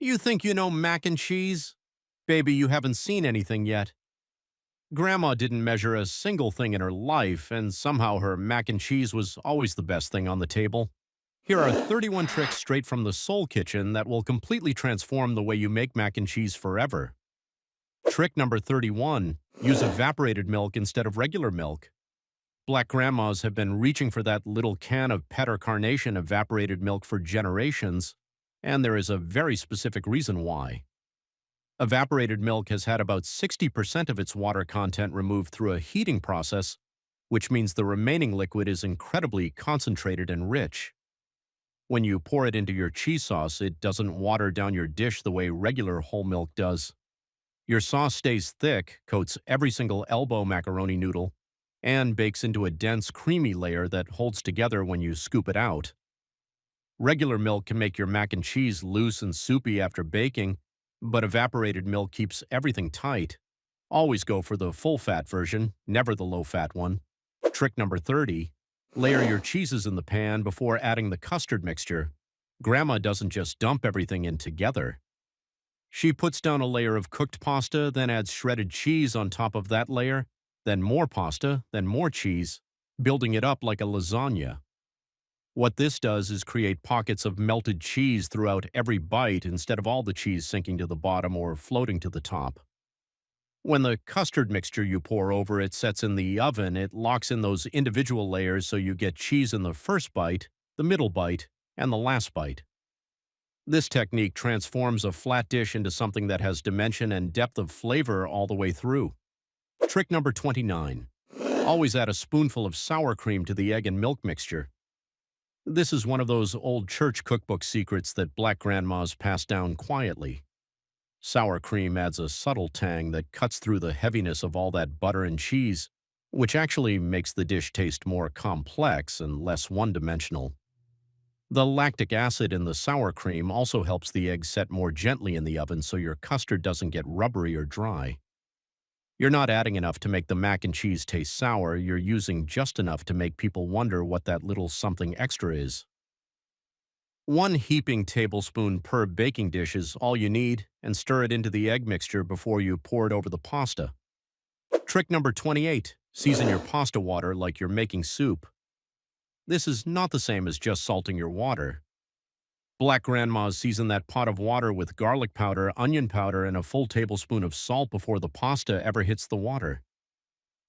You think you know mac and cheese? Baby, you haven't seen anything yet. Grandma didn't measure a single thing in her life, and somehow her mac and cheese was always the best thing on the table. Here are 31 tricks straight from the Soul Kitchen that will completely transform the way you make mac and cheese forever. Trick number 31, use evaporated milk instead of regular milk. Black grandmas have been reaching for that little can of Petter Carnation evaporated milk for generations, and there is a very specific reason why. Evaporated milk has had about 60% of its water content removed through a heating process, which means the remaining liquid is incredibly concentrated and rich. When you pour it into your cheese sauce, it doesn't water down your dish the way regular whole milk does. Your sauce stays thick, coats every single elbow macaroni noodle, and bakes into a dense, creamy layer that holds together when you scoop it out. Regular milk can make your mac and cheese loose and soupy after baking, but evaporated milk keeps everything tight. Always go for the full-fat version, never the low-fat one. Trick number 30, layer your cheeses in the pan before adding the custard mixture. Grandma doesn't just dump everything in together. She puts down a layer of cooked pasta, then adds shredded cheese on top of that layer, then more pasta, then more cheese, building it up like a lasagna. What this does is create pockets of melted cheese throughout every bite instead of all the cheese sinking to the bottom or floating to the top. When the custard mixture you pour over it sets in the oven, it locks in those individual layers so you get cheese in the first bite, the middle bite, and the last bite. This technique transforms a flat dish into something that has dimension and depth of flavor all the way through. Trick number 29. Always add a spoonful of sour cream to the egg and milk mixture. This is one of those old church cookbook secrets that black grandmas pass down quietly. Sour cream adds a subtle tang that cuts through the heaviness of all that butter and cheese, which actually makes the dish taste more complex and less one-dimensional. The lactic acid in the sour cream also helps the egg set more gently in the oven so your custard doesn't get rubbery or dry. You're not adding enough to make the mac and cheese taste sour, you're using just enough to make people wonder what that little something extra is. One heaping tablespoon per baking dish is all you need, and stir it into the egg mixture before you pour it over the pasta. Trick number 28, season your pasta water like you're making soup. This is not the same as just salting your water. Black grandmas season that pot of water with garlic powder, onion powder, and a full tablespoon of salt before the pasta ever hits the water.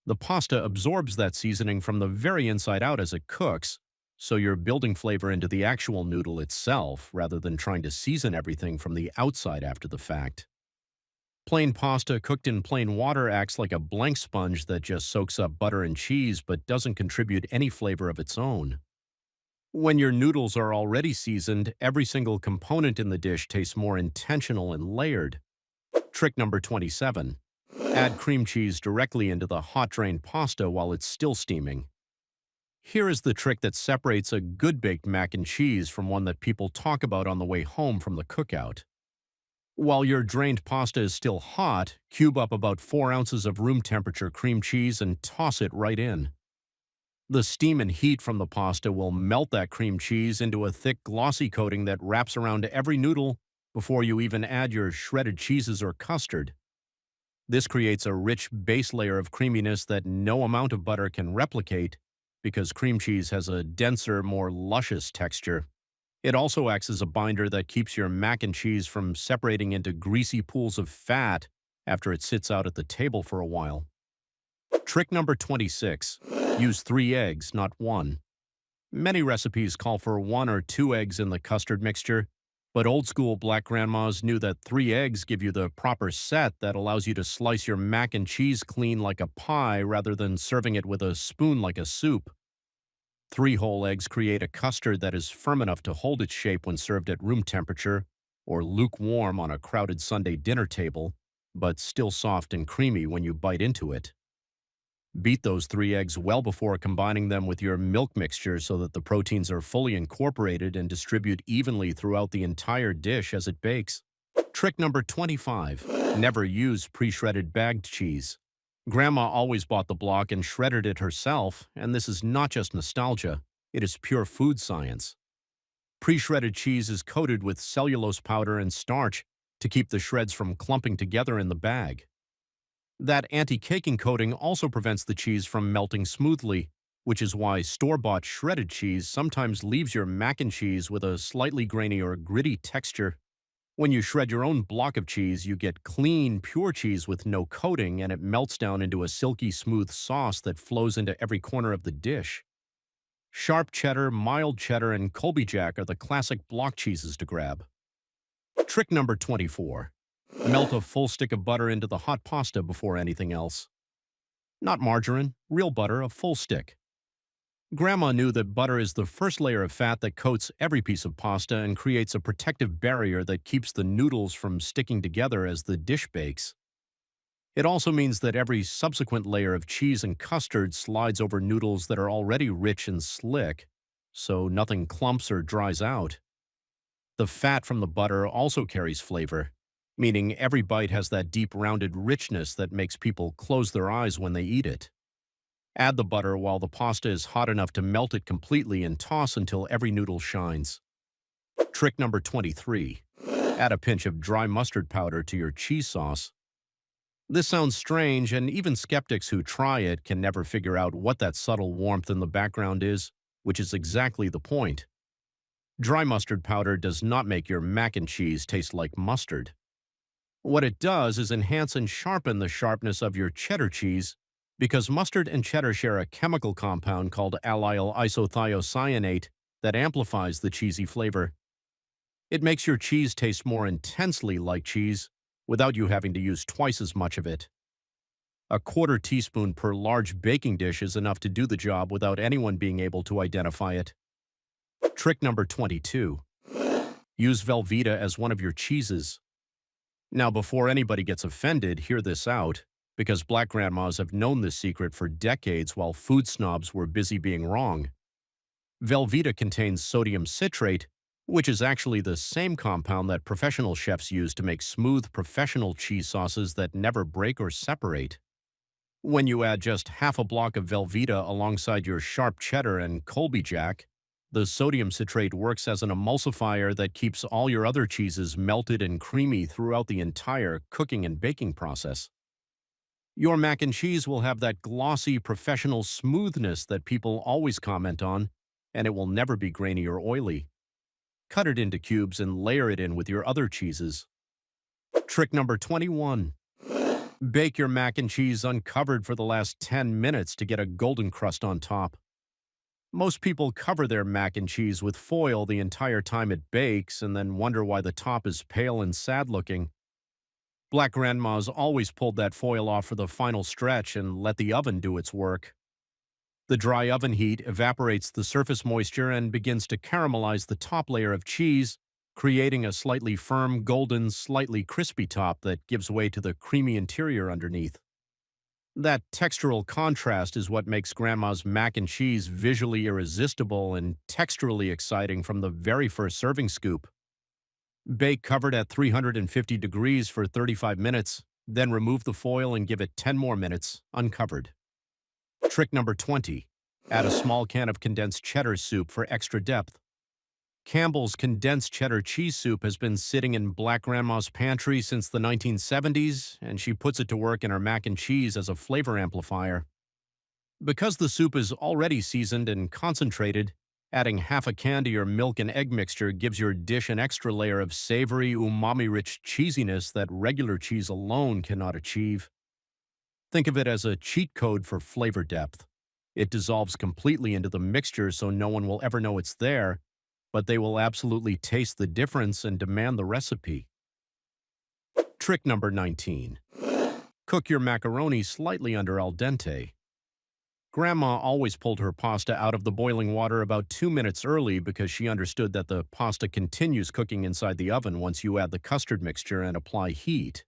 The pasta absorbs that seasoning from the very inside out as it cooks, so you're building flavor into the actual noodle itself rather than trying to season everything from the outside after the fact. Plain pasta cooked in plain water acts like a blank sponge that just soaks up butter and cheese but doesn't contribute any flavor of its own. When your noodles are already seasoned, every single component in the dish tastes more intentional and layered. Trick number 27. Add cream cheese directly into the hot drained pasta while it's still steaming. Here is the trick that separates a good baked mac and cheese from one that people talk about on the way home from the cookout. While your drained pasta is still hot, cube up about 4 ounces of room temperature cream cheese and toss it right in. The steam and heat from the pasta will melt that cream cheese into a thick, glossy coating that wraps around every noodle before you even add your shredded cheeses or custard. This creates a rich base layer of creaminess that no amount of butter can replicate because cream cheese has a denser, more luscious texture. It also acts as a binder that keeps your mac and cheese from separating into greasy pools of fat after it sits out at the table for a while. Trick number 26. Use 3 eggs, not 1. Many recipes call for 1 or 2 eggs in the custard mixture, but old-school black grandmas knew that 3 eggs give you the proper set that allows you to slice your mac and cheese clean like a pie rather than serving it with a spoon like a soup. 3 whole eggs create a custard that is firm enough to hold its shape when served at room temperature or lukewarm on a crowded Sunday dinner table, but still soft and creamy when you bite into it. Beat those 3 eggs well before combining them with your milk mixture so that the proteins are fully incorporated and distribute evenly throughout the entire dish as it bakes. Trick number 25. Never use pre-shredded bagged cheese. Grandma always bought the block and shredded it herself, and this is not just nostalgia, it is pure food science. Pre-shredded cheese is coated with cellulose powder and starch to keep the shreds from clumping together in the bag. That anti-caking coating also prevents the cheese from melting smoothly, which is why store-bought shredded cheese sometimes leaves your mac and cheese with a slightly grainy or gritty texture. When you shred your own block of cheese, you get clean, pure cheese with no coating, and it melts down into a silky smooth sauce that flows into every corner of the dish. Sharp cheddar, mild cheddar, and Colby Jack are the classic block cheeses to grab. Trick number 24. Melt a full stick of butter into the hot pasta before anything else. Not margarine, real butter, a full stick. Grandma knew that butter is the first layer of fat that coats every piece of pasta and creates a protective barrier that keeps the noodles from sticking together as the dish bakes. It also means that every subsequent layer of cheese and custard slides over noodles that are already rich and slick, so nothing clumps or dries out. The fat from the butter also carries flavor, meaning every bite has that deep rounded richness that makes people close their eyes when they eat it. Add the butter while the pasta is hot enough to melt it completely and toss until every noodle shines. Trick number 23. Add a pinch of dry mustard powder to your cheese sauce. This sounds strange, and even skeptics who try it can never figure out what that subtle warmth in the background is, which is exactly the point. Dry mustard powder does not make your mac and cheese taste like mustard. What it does is enhance and sharpen the sharpness of your cheddar cheese, because mustard and cheddar share a chemical compound called allyl isothiocyanate that amplifies the cheesy flavor. It makes your cheese taste more intensely like cheese, without you having to use twice as much of it. A quarter teaspoon per large baking dish is enough to do the job without anyone being able to identify it. Trick number 22. Use Velveeta as one of your cheeses. Now, before anybody gets offended, hear this out, because Black grandmas have known this secret for decades while food snobs were busy being wrong. Velveeta contains sodium citrate, which is actually the same compound that professional chefs use to make smooth professional cheese sauces that never break or separate. When you add just half a block of Velveeta alongside your sharp cheddar and Colby Jack, the sodium citrate works as an emulsifier that keeps all your other cheeses melted and creamy throughout the entire cooking and baking process. Your mac and cheese will have that glossy, professional smoothness that people always comment on, and it will never be grainy or oily. Cut it into cubes and layer it in with your other cheeses. Trick number 21. Bake your mac and cheese uncovered for the last 10 minutes to get a golden crust on top. Most people cover their mac and cheese with foil the entire time it bakes and then wonder why the top is pale and sad looking. Black grandmas always pulled that foil off for the final stretch and let the oven do its work. The dry oven heat evaporates the surface moisture and begins to caramelize the top layer of cheese, creating a slightly firm, golden, slightly crispy top that gives way to the creamy interior underneath. That textural contrast is what makes Grandma's mac and cheese visually irresistible and texturally exciting from the very first serving scoop. Bake covered at 350 degrees for 35 minutes, then remove the foil and give it 10 more minutes, uncovered. Trick number 20. Add a small can of condensed cheddar soup for extra depth. Campbell's condensed cheddar cheese soup has been sitting in Black Grandma's pantry since the 1970s, and she puts it to work in her mac and cheese as a flavor amplifier. Because the soup is already seasoned and concentrated, adding half a can to your milk and egg mixture gives your dish an extra layer of savory, umami-rich cheesiness that regular cheese alone cannot achieve. Think of it as a cheat code for flavor depth. It dissolves completely into the mixture so no one will ever know it's there, but they will absolutely taste the difference and demand the recipe. Trick number 19. Cook your macaroni slightly under al dente. Grandma always pulled her pasta out of the boiling water about 2 minutes early because she understood that the pasta continues cooking inside the oven once you add the custard mixture and apply heat.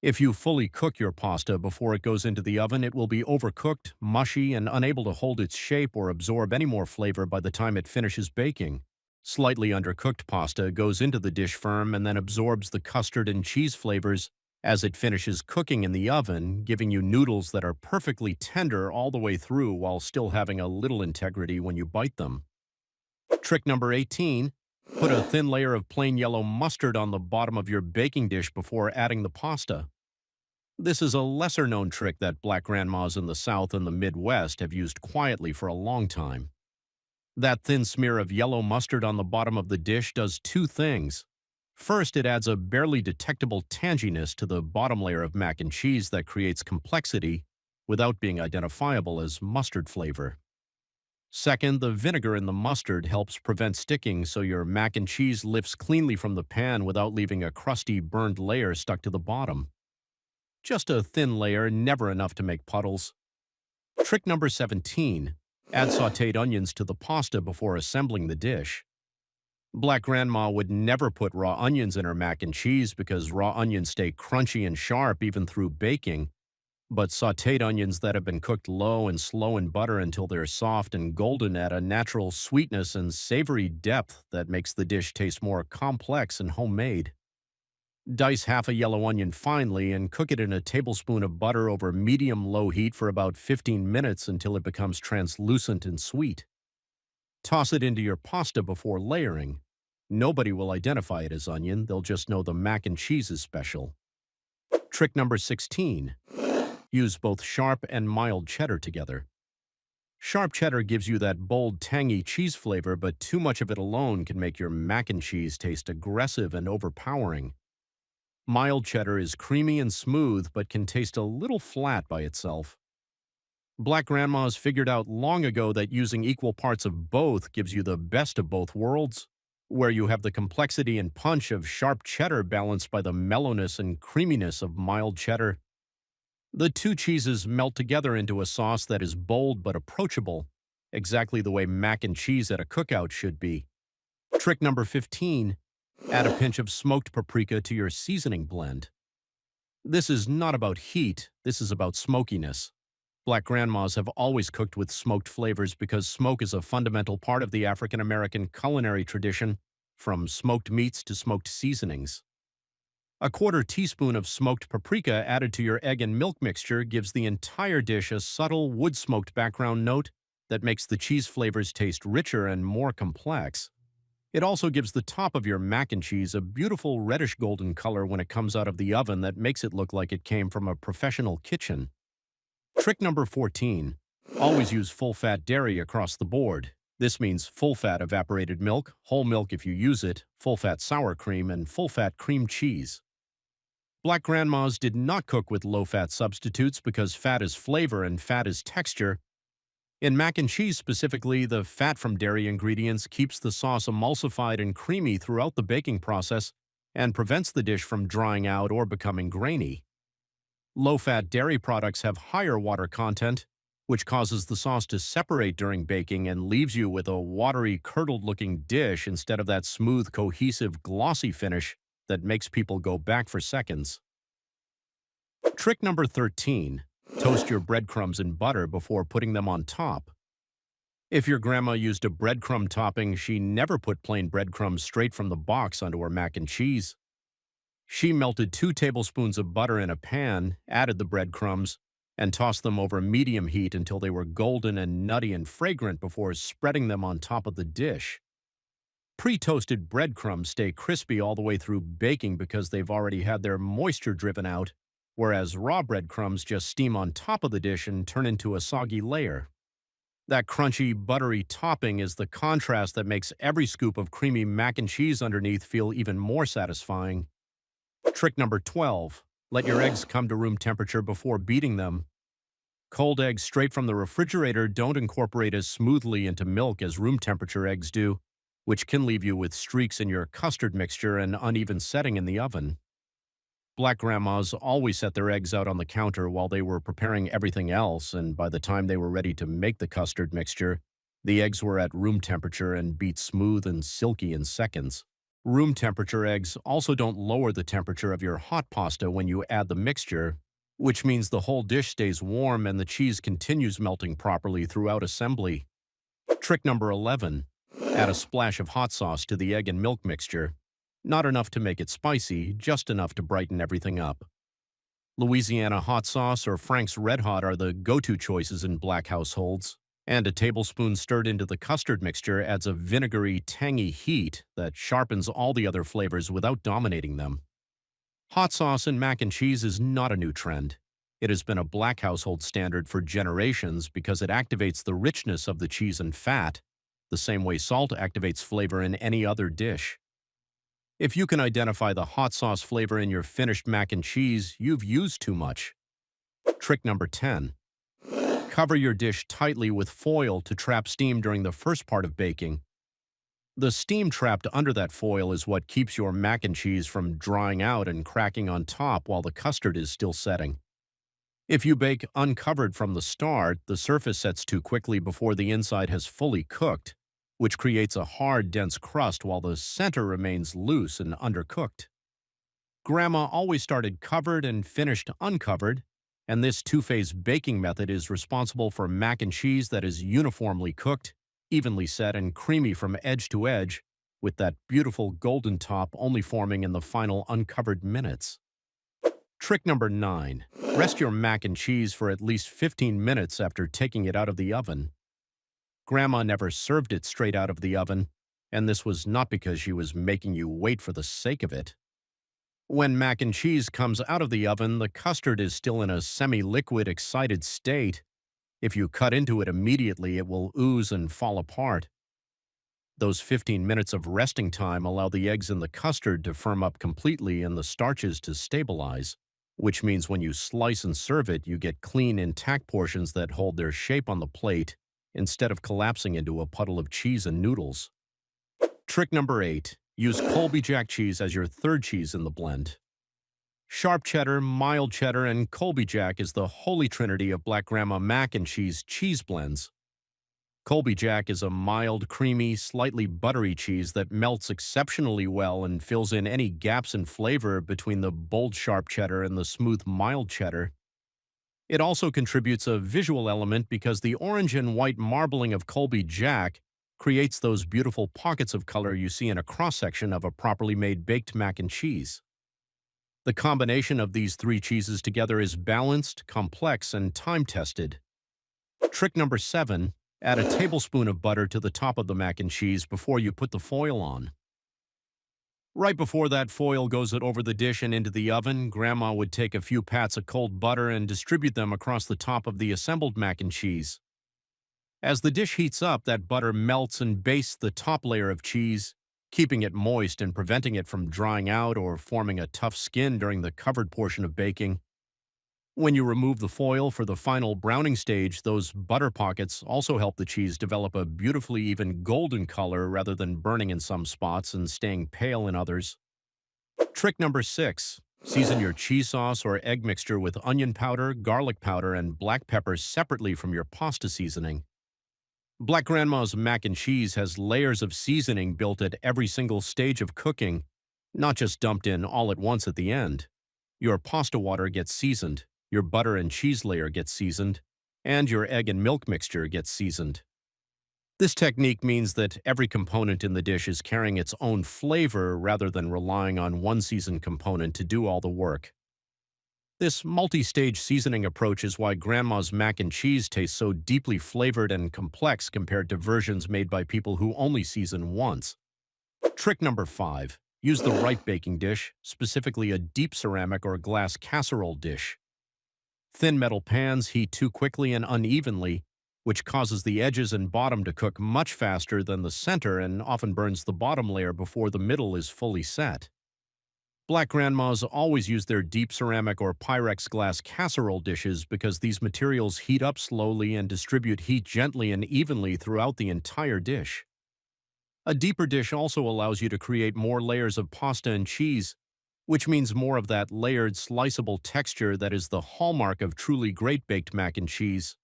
If you fully cook your pasta before it goes into the oven, it will be overcooked, mushy, and unable to hold its shape or absorb any more flavor by the time it finishes baking. Slightly undercooked pasta goes into the dish firm and then absorbs the custard and cheese flavors as it finishes cooking in the oven, giving you noodles that are perfectly tender all the way through while still having a little integrity when you bite them. Trick number 18. Put a thin layer of plain yellow mustard on the bottom of your baking dish before adding the pasta. This is a lesser-known trick that Black grandmas in the South and the Midwest have used quietly for a long time. That thin smear of yellow mustard on the bottom of the dish does two things. First, it adds a barely detectable tanginess to the bottom layer of mac and cheese that creates complexity without being identifiable as mustard flavor. Second, the vinegar in the mustard helps prevent sticking so your mac and cheese lifts cleanly from the pan without leaving a crusty, burned layer stuck to the bottom. Just a thin layer, never enough to make puddles. Trick number 17. Add sautéed onions to the pasta before assembling the dish. Black grandma would never put raw onions in her mac and cheese because raw onions stay crunchy and sharp even through baking, but sautéed onions that have been cooked low and slow in butter until they're soft and golden add a natural sweetness and savory depth that makes the dish taste more complex and homemade. Dice half a yellow onion finely and cook it in a tablespoon of butter over medium-low heat for about 15 minutes until it becomes translucent and sweet. Toss it into your pasta before layering. Nobody will identify it as onion, they'll just know the mac and cheese is special. Trick number 16. Use both sharp and mild cheddar together. Sharp cheddar gives you that bold, tangy cheese flavor, but too much of it alone can make your mac and cheese taste aggressive and overpowering. Mild cheddar is creamy and smooth, but can taste a little flat by itself. Black grandmas figured out long ago that using equal parts of both gives you the best of both worlds, where you have the complexity and punch of sharp cheddar balanced by the mellowness and creaminess of mild cheddar. The two cheeses melt together into a sauce that is bold but approachable, exactly the way mac and cheese at a cookout should be. Trick number 15. Add a pinch of smoked paprika to your seasoning blend. This is not about heat, this is about smokiness. Black grandmas have always cooked with smoked flavors because smoke is a fundamental part of the African American culinary tradition, from smoked meats to smoked seasonings. A quarter teaspoon of smoked paprika added to your egg and milk mixture gives the entire dish a subtle wood-smoked background note that makes the cheese flavors taste richer and more complex. It also gives the top of your mac and cheese a beautiful reddish golden color when it comes out of the oven that makes it look like it came from a professional kitchen. Trick number 14. Always use full-fat dairy across the board. This means full-fat evaporated milk, whole milk if you use it, full-fat sour cream, and full-fat cream cheese. Black grandmas did not cook with low-fat substitutes because fat is flavor and fat is texture. In mac and cheese specifically, the fat from dairy ingredients keeps the sauce emulsified and creamy throughout the baking process and prevents the dish from drying out or becoming grainy. Low-fat dairy products have higher water content, which causes the sauce to separate during baking and leaves you with a watery, curdled-looking dish instead of that smooth, cohesive, glossy finish that makes people go back for seconds. Trick number 13. Toast your breadcrumbs in butter before putting them on top. If your grandma used a breadcrumb topping, she never put plain breadcrumbs straight from the box onto her mac and cheese. She melted 2 tablespoons of butter in a pan, added the breadcrumbs, and tossed them over medium heat until they were golden and nutty and fragrant before spreading them on top of the dish. Pre-toasted breadcrumbs stay crispy all the way through baking because they've already had their moisture driven out, whereas raw breadcrumbs just steam on top of the dish and turn into a soggy layer. That crunchy, buttery topping is the contrast that makes every scoop of creamy mac and cheese underneath feel even more satisfying. Trick number 12. Let your eggs come to room temperature before beating them. Cold eggs straight from the refrigerator don't incorporate as smoothly into milk as room temperature eggs do, which can leave you with streaks in your custard mixture and uneven setting in the oven. Black grandmas always set their eggs out on the counter while they were preparing everything else, and by the time they were ready to make the custard mixture, the eggs were at room temperature and beat smooth and silky in seconds. Room temperature eggs also don't lower the temperature of your hot pasta when you add the mixture, which means the whole dish stays warm and the cheese continues melting properly throughout assembly. Trick number 11. Add a splash of hot sauce to the egg and milk mixture. Not enough to make it spicy, just enough to brighten everything up. Louisiana hot sauce or Frank's Red Hot are the go-to choices in black households, And a tablespoon stirred into the custard mixture adds a vinegary, tangy heat that sharpens all the other flavors without dominating them. Hot sauce in mac and cheese is not a new trend. It has been a Black household standard for generations because it activates the richness of the cheese and fat, the same way salt activates flavor in any other dish. If you can identify the hot sauce flavor in your finished mac and cheese, you've used too much. Trick number 10. Cover your dish tightly with foil to trap steam during the first part of baking. The steam trapped under that foil is what keeps your mac and cheese from drying out and cracking on top while the custard is still setting. If you bake uncovered from the start, the surface sets too quickly before the inside has fully cooked, which creates a hard, dense crust while the center remains loose and undercooked. Grandma always started covered and finished uncovered, and this two-phase baking method is responsible for mac and cheese that is uniformly cooked, evenly set, and creamy from edge to edge, with that beautiful golden top only forming in the final uncovered minutes. Trick number 9. Rest your mac and cheese for at least 15 minutes after taking it out of the oven. Grandma never served it straight out of the oven, and this was not because she was making you wait for the sake of it. When mac and cheese comes out of the oven, the custard is still in a semi-liquid, excited state. If you cut into it immediately, it will ooze and fall apart. Those 15 minutes of resting time allow the eggs in the custard to firm up completely and the starches to stabilize, which means when you slice and serve it, you get clean, intact portions that hold their shape on the plate instead of collapsing into a puddle of cheese and noodles. Trick number 8. Use Colby Jack cheese as your third cheese in the blend. Sharp cheddar, mild cheddar, and Colby Jack is the holy trinity of Black Grandma mac and cheese blends. Colby Jack is a mild, creamy, slightly buttery cheese that melts exceptionally well and fills in any gaps in flavor between the bold sharp cheddar and the smooth mild cheddar. It also contributes a visual element because the orange and white marbling of Colby Jack creates those beautiful pockets of color you see in a cross-section of a properly made baked mac and cheese. The combination of these three cheeses together is balanced, complex, and time-tested. Trick number 7. Add a tablespoon of butter to the top of the mac and cheese before you put the foil on. Right before that foil goes over the dish and into the oven, Grandma would take a few pats of cold butter and distribute them across the top of the assembled mac and cheese. As the dish heats up, that butter melts and bastes the top layer of cheese, keeping it moist and preventing it from drying out or forming a tough skin during the covered portion of baking. When you remove the foil for the final browning stage, those butter pockets also help the cheese develop a beautifully even golden color rather than burning in some spots and staying pale in others. Trick number 6. Season your cheese sauce or egg mixture with onion powder, garlic powder, and black pepper separately from your pasta seasoning. Black Grandma's mac and cheese has layers of seasoning built at every single stage of cooking, not just dumped in all at once at the end. Your pasta water gets seasoned, your butter and cheese layer gets seasoned, and your egg and milk mixture gets seasoned. This technique means that every component in the dish is carrying its own flavor rather than relying on one seasoned component to do all the work. This multi-stage seasoning approach is why Grandma's mac and cheese tastes so deeply flavored and complex compared to versions made by people who only season once. Trick number 5. Use the right baking dish, specifically a deep ceramic or glass casserole dish. Thin metal pans heat too quickly and unevenly, which causes the edges and bottom to cook much faster than the center and often burns the bottom layer before the middle is fully set. Black Grandmas always use their deep ceramic or Pyrex glass casserole dishes because these materials heat up slowly and distribute heat gently and evenly throughout the entire dish. A deeper dish also allows you to create more layers of pasta and cheese, which means more of that layered, sliceable texture that is the hallmark of truly great baked mac and cheese.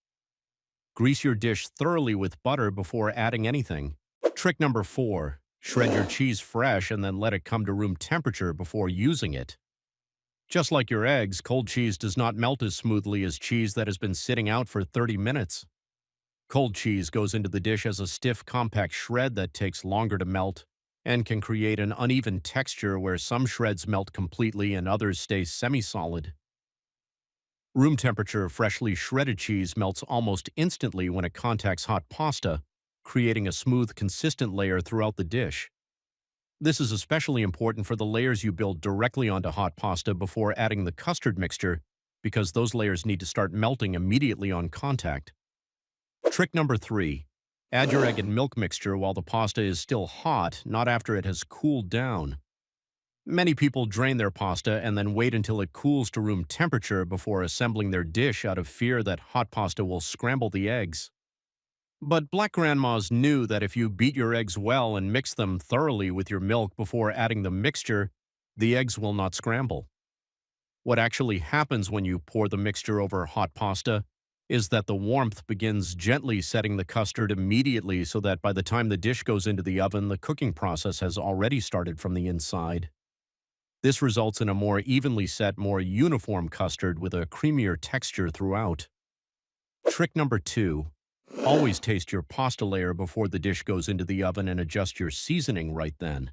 Grease your dish thoroughly with butter before adding anything. Trick number 4. Shred your cheese fresh and then let it come to room temperature before using it. Just like your eggs, cold cheese does not melt as smoothly as cheese that has been sitting out for 30 minutes. Cold cheese goes into the dish as a stiff, compact shred that takes longer to melt and can create an uneven texture where some shreds melt completely and others stay semi-solid. Room temperature freshly shredded cheese melts almost instantly when it contacts hot pasta, creating a smooth, consistent layer throughout the dish. This is especially important for the layers you build directly onto hot pasta before adding the custard mixture, because those layers need to start melting immediately on contact. Trick number 3. Add your egg and milk mixture while the pasta is still hot, not after it has cooled down. Many people drain their pasta and then wait until it cools to room temperature before assembling their dish out of fear that hot pasta will scramble the eggs. But Black grandmas knew that if you beat your eggs well and mix them thoroughly with your milk before adding the mixture, the eggs will not scramble. What actually happens when you pour the mixture over hot pasta is that the warmth begins gently setting the custard immediately, so that by the time the dish goes into the oven, the cooking process has already started from the inside. This results in a more evenly set, more uniform custard with a creamier texture throughout. Trick number 2. Always taste your pasta layer before the dish goes into the oven and adjust your seasoning right then.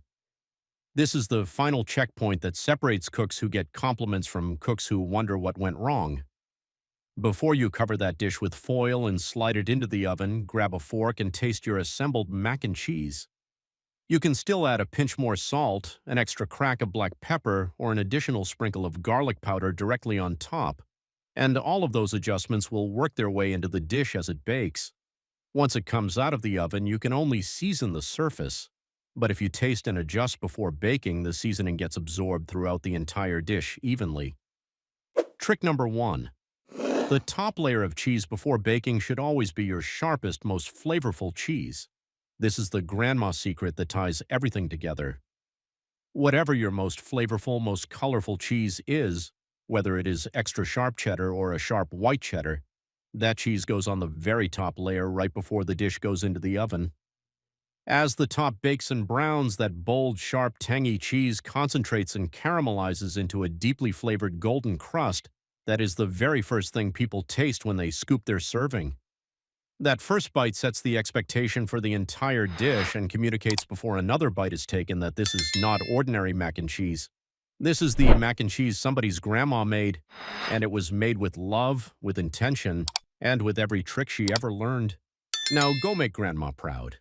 This is the final checkpoint that separates cooks who get compliments from cooks who wonder what went wrong. Before you cover that dish with foil and slide it into the oven, grab a fork and taste your assembled mac and cheese. You can still add a pinch more salt, an extra crack of black pepper, or an additional sprinkle of garlic powder directly on top, and all of those adjustments will work their way into the dish as it bakes. Once it comes out of the oven, you can only season the surface, but if you taste and adjust before baking, the seasoning gets absorbed throughout the entire dish evenly. Trick number 1. The top layer of cheese before baking should always be your sharpest, most flavorful cheese. This is the grandma secret that ties everything together. Whatever your most flavorful, most colorful cheese is, whether it is extra sharp cheddar or a sharp white cheddar, that cheese goes on the very top layer right before the dish goes into the oven. As the top bakes and browns, that bold, sharp, tangy cheese concentrates and caramelizes into a deeply flavored golden crust that is the very first thing people taste when they scoop their serving. That first bite sets the expectation for the entire dish and communicates before another bite is taken that this is not ordinary mac and cheese. This is the mac and cheese somebody's grandma made, and it was made with love, with intention, and with every trick she ever learned. Now go make grandma proud.